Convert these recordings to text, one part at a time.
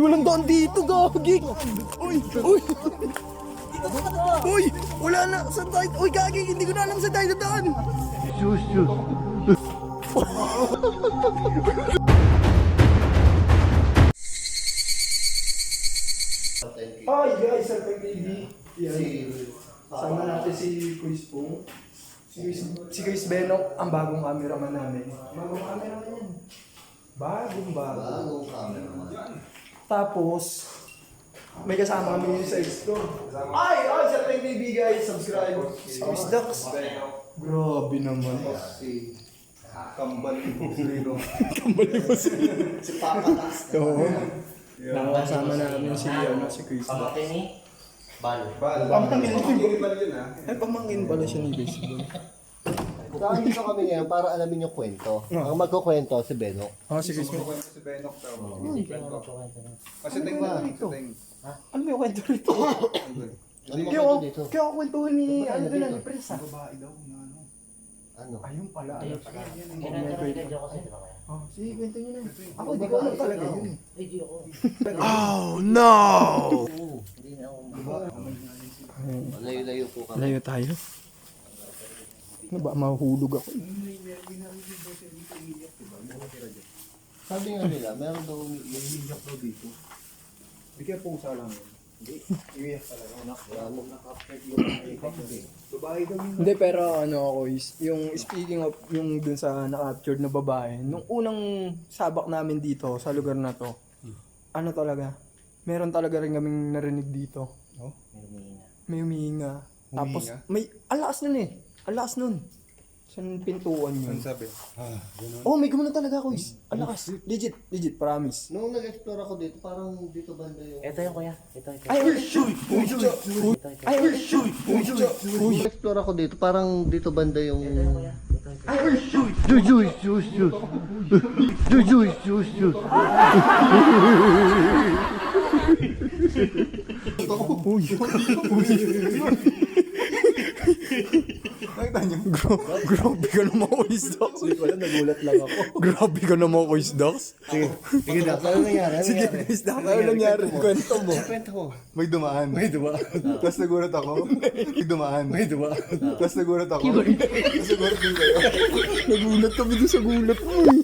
Walang daan dito, gagi. Uy, uy. Uy, wala na. Saan tayo? Uy, gagi, hindi ko na alam saan tayo dadaan. Shoot. Hi guys, Serpent TV. Yan. Sama natin si Kuis Pong. Si Kuis Benok, ang bagong cameraman namin. Bagong cameraman yan. Bagong cameraman. Tapos, may kasama kami sa store. Ay, Serpent TV guys, subscribe. Si Kuis Dax. Grabe naman. Kambal mo sino? Si Papa Dax. Oo. Nakakasama namin si Kuis Dax. Pamangkin ni Bal. Pamangkin Bal yun ah. Ay, pamangkin pala siya ni Kuis. Saan dito kami ngayon para alamin yung kwento. Ang magkukwento si Beno. Si Kuis. Si Benok daw. Hindi ko magkukwento na. Kasi ting. Ano may kwento rito? Ano magkwento dito? Kaya ako kwentuhan ni, Ano doon dito? ni Prince. Babae daw na ano. Ano? Ayun pala. Ayun pala. Kinakaroon kasi, di ba kaya? Sige, kwento nyo na. Ako, di ko alam talaga yun. Ay, di ako. Oh, no! Hindi na ako. Layo-layo po kami. Layo tayo. Ano ba, mahuhulog ako. Sabi nga nila, meron daw umiiyak daw dito. Hindi kaya pusa lang yun. Hindi. Iwiyak talaga. Babae daw yun. Hindi, pero ano ako is, yung speaking of yung dun sa na-captured na babae, nung unang sabak namin dito sa lugar na to, ano talaga, meron talaga rin kaming narinig dito. May humihinga. Tapos, may, alakas nun eh. Alakas nun. Saan pintuan yun? Sabi. Oh, may gumano talaga ako is. Alakas. Legit, promise. Nung nag-explore ako dito, parang dito banda yung... Ito yung kuya. Ito. Ay, ay, Nag-explore ako dito, parang dito banda yung... Ito yung kuya. Jujuy. Grabe ka naman ko isdox. Nagulat lang ako. Grabe ka naman ko isdox. Sige na, ano nangyari? Sige, isdox. Ano nangyari? Kwento mo. Kwento ko. May dumaan. Tapos nagulat ako. May dumaan. Tapos nagulat ako. Tapos nagulat din kayo. Nagulat kami doon sa gulat mo eh.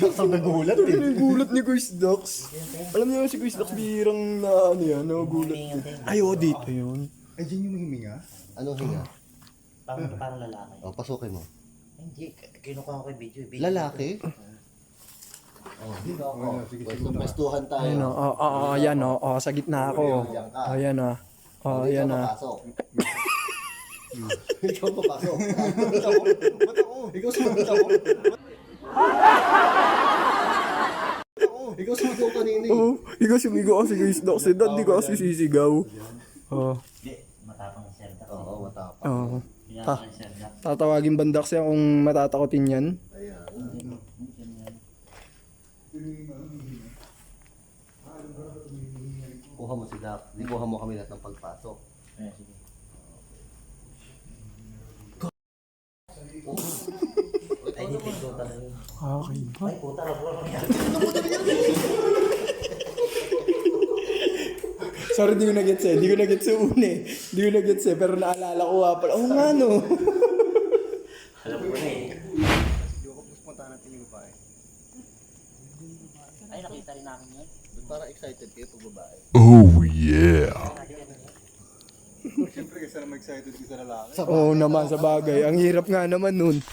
Nagulat eh. Nagulat ni Kuis Dax. Alam niyo si Kuis Dax bihirang na ano yan, nagulat. Ay, oh, dito yun. Ay, dyan yung himinga? Anong hinga? Parang lalaki. O, pasukin mo. Hindi. Kinukuha ko yung video. Lalaki? Oh, dito ako. Pwestuhan tayo. Ayun o, ayan o, sa gitna ako. Ayan o. Ayan o. Ikaw papasok. Ba't ako? Ikaw sumagot ako. Ikaw sumagot kanina eh. Oh, ikaw sumigaw kasi Kuis Dax. Hindi ko kasi sisigaw. Oh, Hindi. Matapang si Sir Dax. Oo, matapang. oh. Pinapang si Sir Dax. Tatawagin ba Dax yan kung matatakotin yan? Ayan. Kuha mo sila. Di kuha mo kami lahat ng pagpasok. Ayan, sige. Ay, di pindutan na yun. Okay ba? Ay, puta na po. Sorry, di ko na-gets eh. Di ko na-gets sa una eh. Di ko na-gets eh. Pero naalala ko nga pala. Oo nga no. Alam ko na eh. Punta natin yung babae. Ay, nakita rin namin yun. Parang excited kayo pag babae. Siyempre kasi naman excited ka sa lalaki. Oo naman, sa bagay. Ang hirap nga naman nun.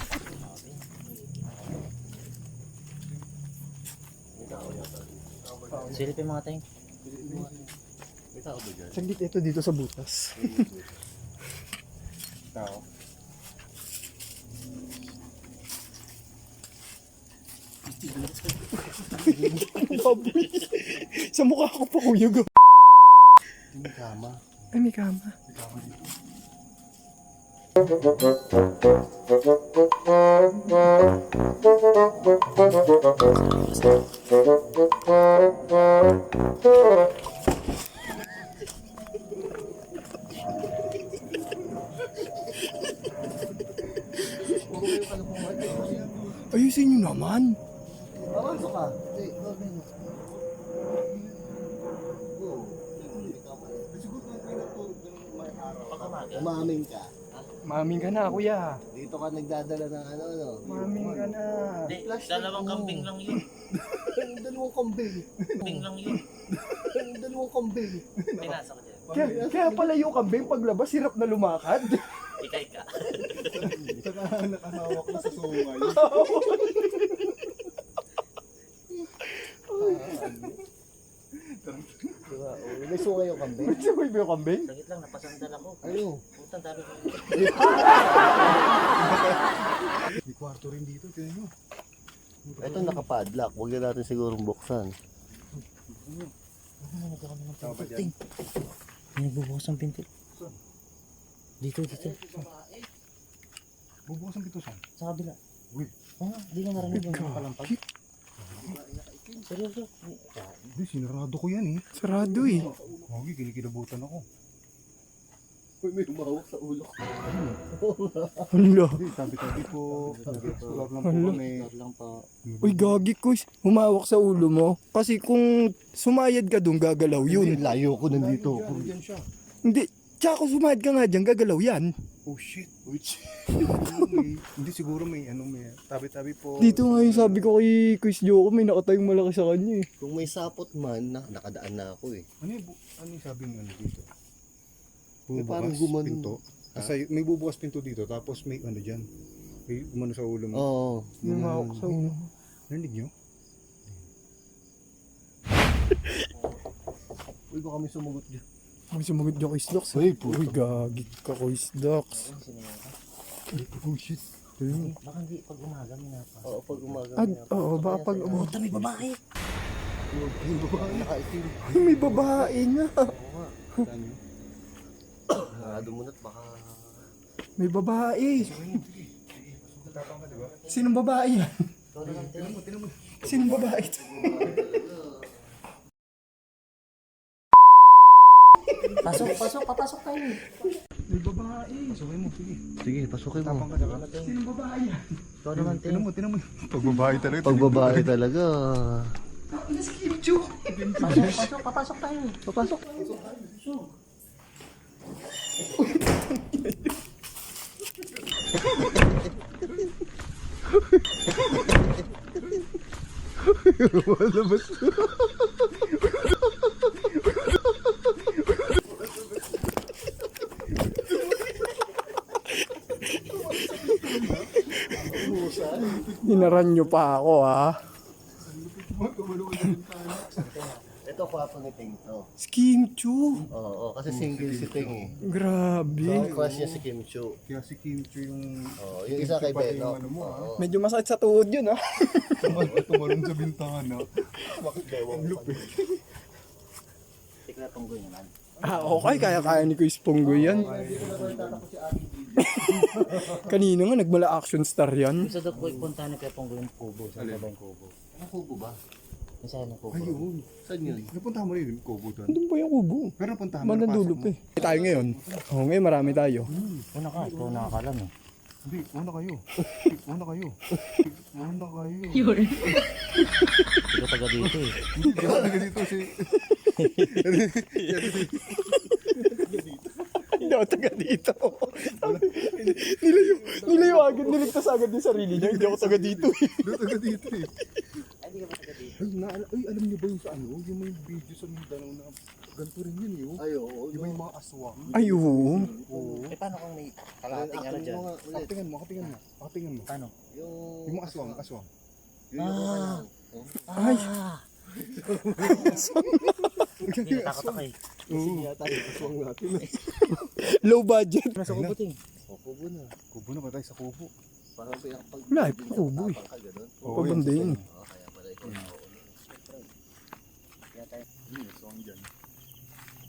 Silipin mga ting. May tao ba dyan? Saglit ito dito sa butas. Tao. Baboy. Sa mukha ko pa kuya go. May kama. Ay, may kama. Ayusin nyo naman. Pamasok ka. Umamin ka. Maming ka na, kuya. Dito ka nagdadala ng ano. Maming ka na. Hindi, Plastic dalawang mo. kambing lang yun. Dalawang kambing. Kambing lang yun. Dalawang kambing. Pinasa ko dyan. Kaya pala yung kambing paglabas, hirap na lumakad. Ika. Saka nakahawak na sa sungay. Diba? May sungay yung kambing. Sabay ba yung kambing? Sagit lang, napasandal ako. Ano? Putang dami ko. May kwarto rin dito, tinan nyo. Ito nakapadlock. Huwag na natin sigurong buksan. Ano nagkakaroon ng pinto? Ting. May nagbubukas ng pinto. Dito. Bubukas ang pito saan? Sa kabila. Uy. Oo nga, di ko narinig yung mga kalampag. Seryoso. Hindi, sinarado ko yan eh. Sarado eh. Huwag, kinikilabutan ako. Uy, may umawak sa ulo. Hala. Hindi, tabi-tabi po. Sulat lang po Hala. kami. Huwag lang pa. Uy, gagi ko. Humawak sa ulo mo. Kasi kung sumayad ka dun, gagalaw Yun. yun. Layo ko nandito. Diyan siya. Hindi. Tsaka kung sumayad ka nga dyan, gagalaw yan. Oh shit. Hindi siguro may ano, may tabi-tabi po. Dito nga yung sabi ko kay Chris Joko, may nakatayong malaki sa kanya eh. Kung may sapot man, nakadaan na ako eh. Ano yung sabi ng ano dito? May parang gumanon. pinto. Kasi may bubukas pinto dito, tapos may ano dyan. May umano sa ulo mo. Oo. Humawak sa ulo. Narinig nyo? Uy, baka may sumugot dyan. May sumagot niya kay Sdox. Uy, puto. Uy, gagi ka kay Sdox. Oh shit. Baka hindi pag umaga may napa. Oo, pag umaga. Oo, baka pag Puta, may babae. Yung babae nakaitim. may babae nga. Saan yun? Narado mo na't baka... May babae. Sinong babae yan? Sinong babae ito? Papasok tayo. May babae. Pasokay mo, sige. Sige, pasukin mo. Tapang ka diba? Sinong babae yan? Ikaw naman, Tinan mo, tinan mo. Pagbabae talaga. Pag babae talaga. Nas Kim Chu. Papasok tayo. Papasok. Hinaran nyo pa ako ha. Ito kwapo ni Ting to. Si Kim Chu. Oo, kasi single si Ting eh. Grabe. Ang crush niya si Kim Chu. Kaya si Kim Chu yung... Oo, yung isa kay pati Beno. yung ano mo, Oo. Medyo masakit sa tuhod yun ha. Tumalon sa bintana. Bakit gawang lupit? Tikla tunggoy naman. Ah, okay. Kaya ni Chris Ponggoy yan. Kanina nga nagmala action star yan. Gusto daw po ipuntahan ni Kuya Ponggoy yung kubo. Sa baba yung kubo. Ang kubo ba? Yung sa'yo ng kubo. Ayun. Saan yun? Napuntahan mo rin yung kubo doon. Doon ba yung kubo? Pero napuntahan mo, Manandulo pa eh. Tayo ngayon. Oo, ngayon marami tayo. Una ka, ikaw nakakalam eh. Hindi, una kayo. Una kayo. Una kayo. Ikaw taga dito eh. Hindi, di ba taga dito si... Hindi ako taga dito. Nilayo agad, niligtas agad yung sarili niya. Hindi ako taga dito eh. Doon taga dito eh. Ay, di ka ba taga dito? Ay, alam niyo ba yung sa ano? Yung may video sa Mindanao na ganito rin yun yun. Ay, oo. Yung may mga aswang. Ay, oo. Oo. Eh, paano kung may kalating ano dyan? Katingin mo, katingin mo. Katingin mo. Paano? Yung mga aswang, aswang. Ah! Ay. Hindi natakot ako eh. Kasi yata yung aswang natin. Low budget. Nasa kubuting. O, kubo na. Kubo na ba tayo sa kubo? Parang pag... Wala, kubo eh. Tapang ka, ganun. Oo, Pabanda yun. Oo, kaya pala ikaw na ulo. Kaya tayo. Aswang dyan.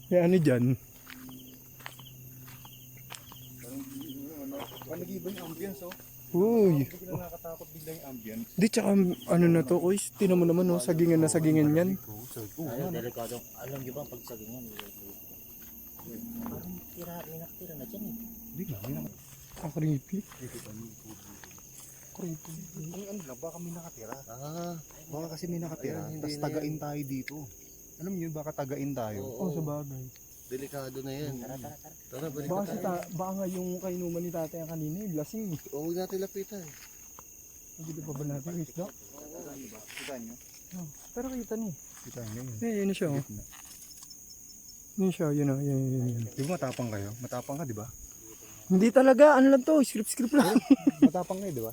Kaya ano dyan? Parang nag-iba yung ambience oh. Uy. Hindi ko na nakatakot bigla yung ambience. Di tsaka ano na to, Kuys. Tinan mo naman, oh, sagingan na sagingan yan. Ayun, delikado. Alam niyo ba pag sagingan? Parang tira, may nakatira na dyan eh. Hindi na, may nakatira. Ang creepy. Creepy. Ang ano lang, baka may nakatira. Ah, Baka kasi may nakatira, Ayun, hindi tapos na tagain tayo dito. Alam niyo, baka tagain tayo. oo. Oh, sa bagay. Delikado na yan. Tara, balik Baka, na tayo. baka nga yung kainuman ni tatay ang kanina, yung lasing. Huwag natin lapitan. Hindi pa ba natin yung isda? Kita nyo? Oh, pero kita niya. Kita nyo yun. Eh, yun na siya. Oh. Yun siya, yun o. Yun. Di ba matapang kayo? Matapang ka, di ba? Hindi talaga, ano lang to, script lang. Matapang kayo, di ba?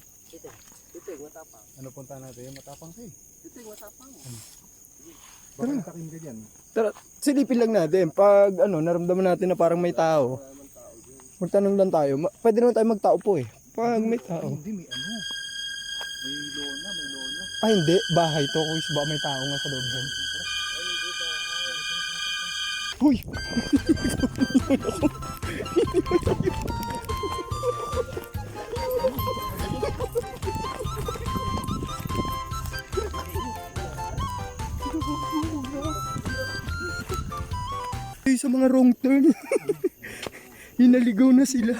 Titig, matapang. Ano punta natin? Matapang kayo. Titig, matapang. Baka natakin ka dyan. Tara, silipin lang natin. Pag ano, naramdaman natin na parang may tao, magtanong lang tayo. Pwede naman tayo magtao po eh. Pag may tao. Hindi, may ano. May lona, may lona. Ah, hindi. Bahay to. Kuis, baka may tao nga sa loob dyan. Uy! Ay, sa mga wrong turn. Hinaligaw na sila.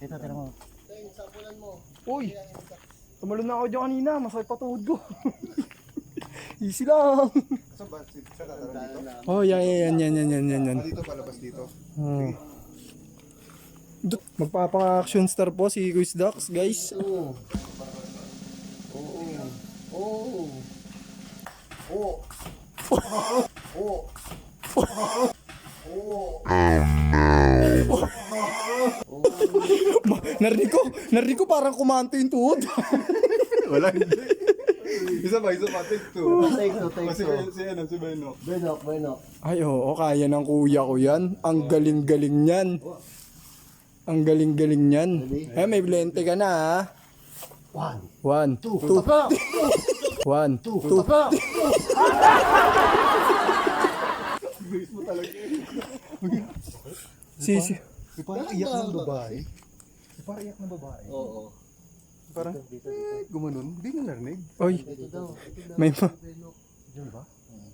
Ito, tira mo. Uy! Tumalon na ako dyan kanina. Masakit pa tuhod ko. Easy lang. Saan ba? Saan tatara dito? Oh, yan. Dito, palabas dito. Oh. Magpapaka-action star po si Kuis Dax, guys. Oo. Oo. Oo. Oo. Oo. Narinig ko parang kumanto yung tuhod. Wala, hindi. Isa pa, take two. Take two, take Kasi two. si Beno. Benok. Ay, oo, kaya ng kuya ko yan. Ang galing-galing niyan. Ang galing-galing niyan. Eh, may blente ka na, ha? 1, 2, 1, 2. Bilis mo talaga. Sisi. Parang iyak ng babae. Parang iyak ng babae. Oo. Parang, gumanon. Hindi na narinig. Oy, Ito daw. may ma... Diyan ba?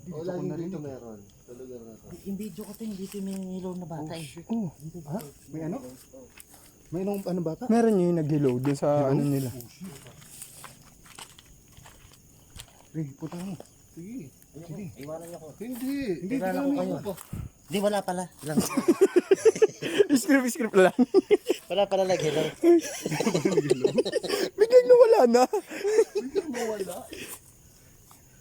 O, lagi dito meron. Sa lugar na to. Yung video ko ting dito may ilaw na bata eh. Oh, Ha? May ano? May ano bata? meron yung nag-hello dun sa ano nila. Punta mo. Sige. Iwanan niyo ko. Hindi. Hindi Tingnan ka ako namin kayo. Di, wala pala. Lang. Script lang. Wala pala lagi. Lang. Biglang nawala na.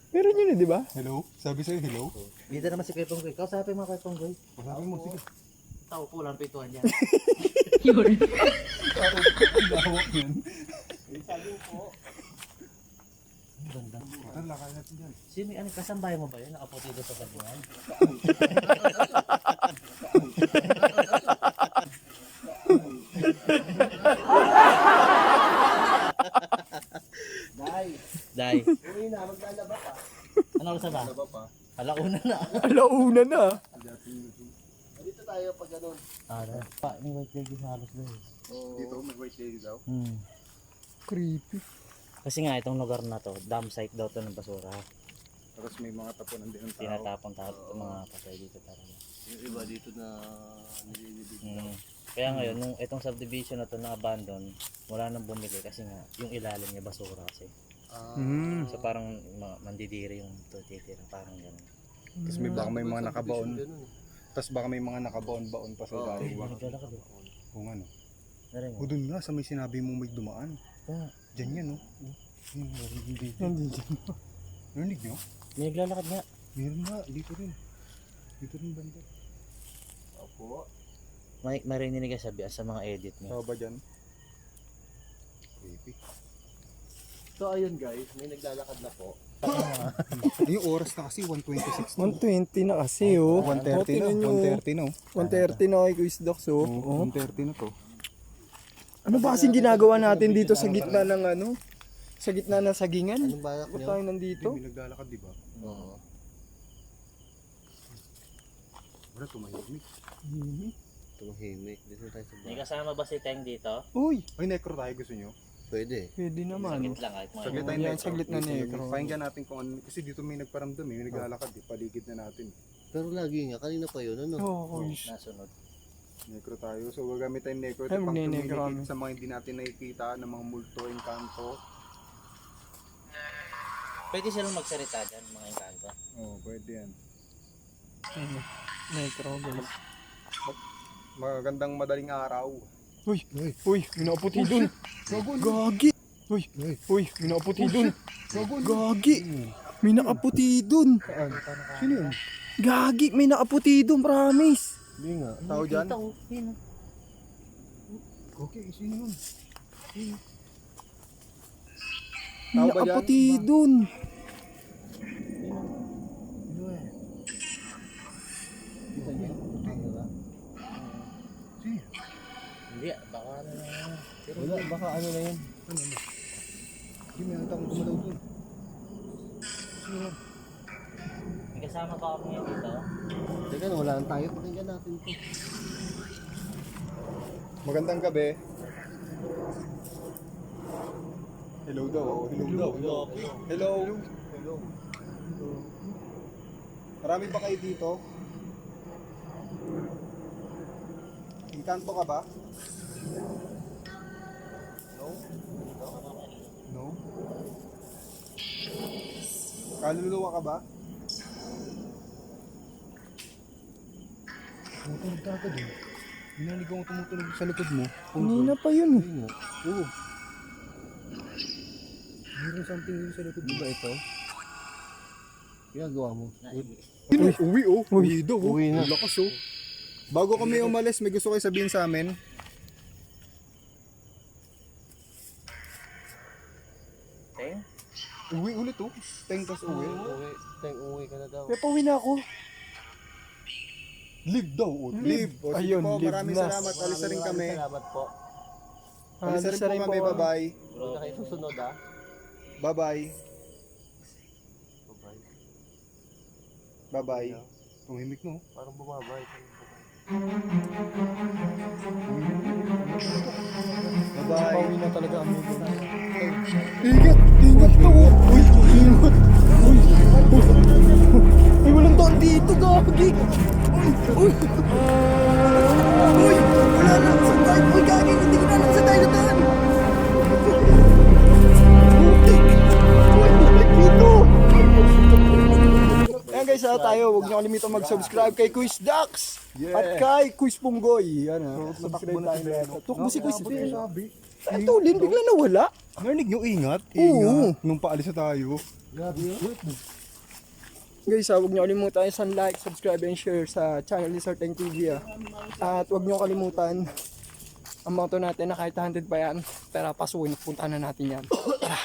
Meron yun eh, di ba? Hello? Sabi sa'yo, hello? Dito naman si Kuya Ponggoy. Kausapin mo Kuya Ponggoy. Sabi mo, sige. Tao po lang pituan niya. Lawak yan. Ganda. Punta, lakay natin dyan. Sino ano kasambahay mo ba yun? Nakaputi doon sa sabungan. Dai. Uwi na, maglalaba pa. Ano oras na ba? Laba pa. Alauna na. Alauna na. Dito tayo pag ganun. Pa, may white lady sa halos doon. Dito, may white lady daw. Creepy. Kasi nga itong lugar na to, dam site daw to ng basura. Tapos may mga tapunan din ng tao. Tinatapon itong mga patay dito talaga. Yung iba dito na nililibig. Kaya ngayon, nung itong subdivision na to na abandon, wala nang bumili kasi nga yung ilalim niya basura kasi. So parang mandidiri yung titira, parang gano'n. Tapos may baka may mga nakabaon. Tapos baka may mga nakabaon-baon pa sa ilalim. Naglalakad eh. Kung ano. Narinig mo? O dun nga, sa may sinabi mo may dumaan. Kaya, Diyan yan, no? Hindi. Nandito. Narinig nyo? may naglalakad nga. Meron nga, dito rin. Dito rin banda. Opo. May marinig ka sabi sa mga edit niya. Saka ba dyan? Creepy. So ayun guys, may naglalakad na po. Yung oras na kasi, 1:26 na. 120 na kasi, oh. 1:30 na. 1:30 na. 130 na kay Kuis Dax, oh. Oo, 1:30 na to. Ano ba kasing ginagawa natin dito sa gitna ng ano? Sa gitna ng sagingan? Anong balak Ba't nyo? tayo nandito? May naglalakad, di ba? Oo. Wala, tumahimik. Tumahimik. Dito tayo sa May bahay. kasama ba si Teng dito? Uy, Ay, necro tayo, gusto nyo? Pwede. pwede naman. Saglit lang kahit mga Saglit tayo Yan, necro. saglit na necro. Pakinggan natin kung ano. Kasi dito may nagparamdam, may naglalakad. Paligid na natin. Pero lagi nga, kanina pa yun, ano? Oo, Kuis. nasunod. Necro tayo. So, gagamit tayo necro. Ay, Ito pang magne-necro communicate kami. sa mga hindi natin nakikita ng mga multo, encanto. Pwede silang magsalita dyan, mga engkanto. Oo, pwede yan. Metro. Magandang madaling araw. Uy, may nakaputi dun. Gagi. Uy, may nakaputi dun. Gagi. May nakaputi dun. Sino yun? Gagi, may nakaputi dun, promise. Hindi nga. Tao dyan? Kita ko, yun. Okay, sino yun? May Tao ba dyan? nakaputi dun. Kita niya? Ano ba? Hindi, baka ano na yan. Pero Wala, baka ano na yan. Hindi, may nakita akong gumalaw dun. may kasama ba kami ngayon dito? Teka, wala lang tayo. Pakinggan natin ito. Magandang gabi. Hello daw. Hello. Marami ba kayo dito? Engkanto ka ba? No? Kaluluwa ka ba? Tumutunog ka agad eh. Binalig akong tumutunog sa likod mo. Kanina pa yun. Hindi nga. Oo. Meron something dito sa likod mo. Di ba ito? Ginagawa mo. Uwi oh. Uwi daw oh. Uwi na. Ang lakas oh. Bago kami umalis, may gusto kayo sabihin sa amin. Teng? Uwi ulit oh. Tengkas uwi. Uwi ka na daw. Kaya pauwi na ako. Live daw oh. Live. O, sige Ayun, po, live maraming na. salamat. Alis na rin kami. Salamat po. Alis na rin po kami. Bye-bye. Hindi na kayo susunod ah. Bye-bye. Bye-bye. Bye-bye. Tumimik no. Parang bumabay. Bye-bye. Pauwi na talaga kami. Ingat ka oh. Uy, ingat. Uy, walang taon dito, gagi. Uy, wala na sa tayo. Uy, gagi, hindi ko na sa tayo na tayo. Ayan guys, tayo. Huwag niyo kalimutan mag-subscribe kay Quiz Dax at kay Quiz Punggoy. Yan subscribe tayo lahat. Tuk mo si Quiz Ben. Ay, tulin, bigla nawala. Narinig nyo ingat. Oo. Ingat. Nung paalis na tayo. Guys, huwag niyo kalimutan isang like, subscribe, and share sa channel ni Sir Teng TV. At huwag niyo kalimutan ang motto natin na kahit 100 pa yan, tara pasukin, puntahan na natin yan. Tara.